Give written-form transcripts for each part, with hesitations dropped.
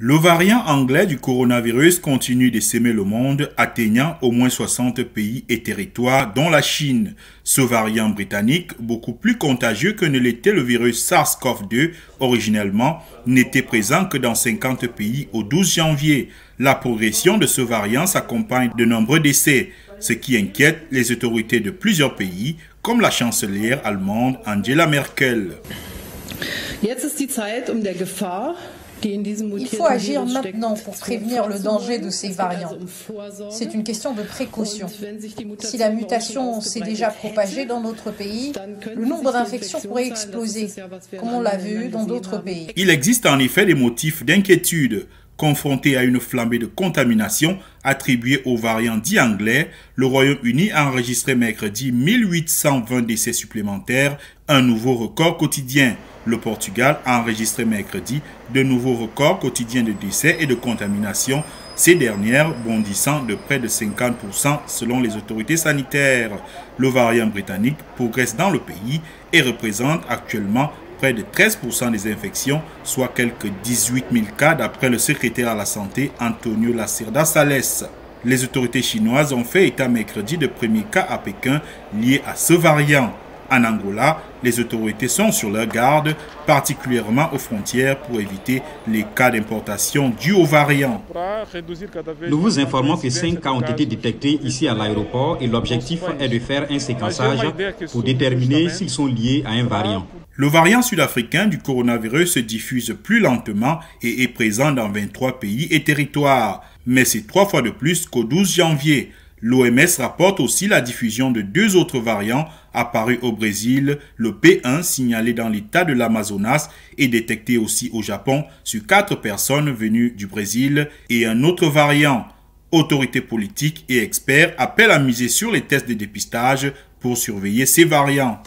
Le variant anglais du coronavirus continue de s'aimer le monde, atteignant au moins 60 pays et territoires, dont la Chine. Ce variant britannique, beaucoup plus contagieux que ne l'était le virus SARS-CoV-2 originellement, n'était présent que dans 50 pays au 12 janvier. La progression de ce variant s'accompagne de nombreux décès, ce qui inquiète les autorités de plusieurs pays, comme la chancelière allemande Angela Merkel. Il faut agir maintenant pour prévenir le danger de ces variants. C'est une question de précaution. Si la mutation s'est déjà propagée dans notre pays, le nombre d'infections pourrait exploser, comme on l'a vu dans d'autres pays. Il existe en effet des motifs d'inquiétude. Confronté à une flambée de contamination attribuée au variant dit anglais, le Royaume-Uni a enregistré mercredi 1820 décès supplémentaires, un nouveau record quotidien. Le Portugal a enregistré mercredi de nouveaux records quotidiens de décès et de contamination, ces dernières bondissant de près de 50% selon les autorités sanitaires. Le variant britannique progresse dans le pays et représente actuellement près de 13% des infections, soit quelques 18 000 cas d'après le secrétaire à la santé Antonio Lacerda Sales. Les autorités chinoises ont fait état mercredi de premiers cas à Pékin liés à ce variant. En Angola, les autorités sont sur leur garde, particulièrement aux frontières pour éviter les cas d'importation dus au variant. Nous vous informons que 5 cas ont été détectés ici à l'aéroport et l'objectif est de faire un séquençage pour déterminer s'ils sont liés à un variant. Le variant sud-africain du coronavirus se diffuse plus lentement et est présent dans 23 pays et territoires, mais c'est 3 fois de plus qu'au 12 janvier. L'OMS rapporte aussi la diffusion de 2 autres variants apparus au Brésil, le P1 signalé dans l'état de l'Amazonas et détecté aussi au Japon sur 4 personnes venues du Brésil et un autre variant. Autorités politiques et experts appellent à miser sur les tests de dépistage pour surveiller ces variants.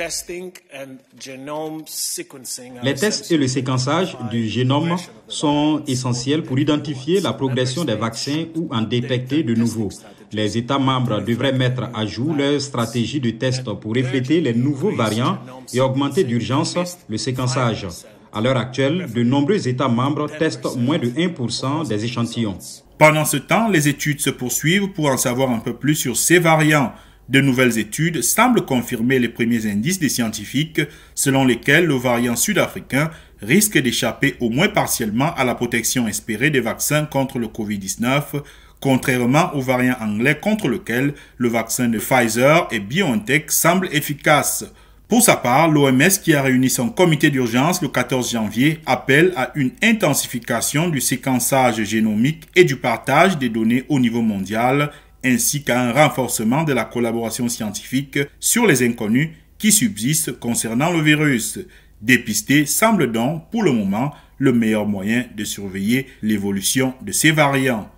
Les tests et le séquençage du génome sont essentiels pour identifier la progression des vaccins ou en détecter de nouveaux. Les États membres devraient mettre à jour leur stratégie de test pour refléter les nouveaux variants et augmenter d'urgence le séquençage. À l'heure actuelle, de nombreux États membres testent moins de 1% des échantillons. Pendant ce temps, les études se poursuivent pour en savoir un peu plus sur ces variants. De nouvelles études semblent confirmer les premiers indices des scientifiques selon lesquels le variant sud-africain risque d'échapper au moins partiellement à la protection espérée des vaccins contre le Covid-19, contrairement au variant anglais contre lequel le vaccin de Pfizer et BioNTech semble efficace. Pour sa part, l'OMS, qui a réuni son comité d'urgence le 14 janvier, appelle à une intensification du séquençage génomique et du partage des données au niveau mondial, ainsi qu'à un renforcement de la collaboration scientifique sur les inconnus qui subsistent concernant le virus. Dépister semble donc, pour le moment, le meilleur moyen de surveiller l'évolution de ces variants.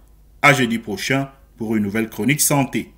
À jeudi prochain pour une nouvelle chronique santé.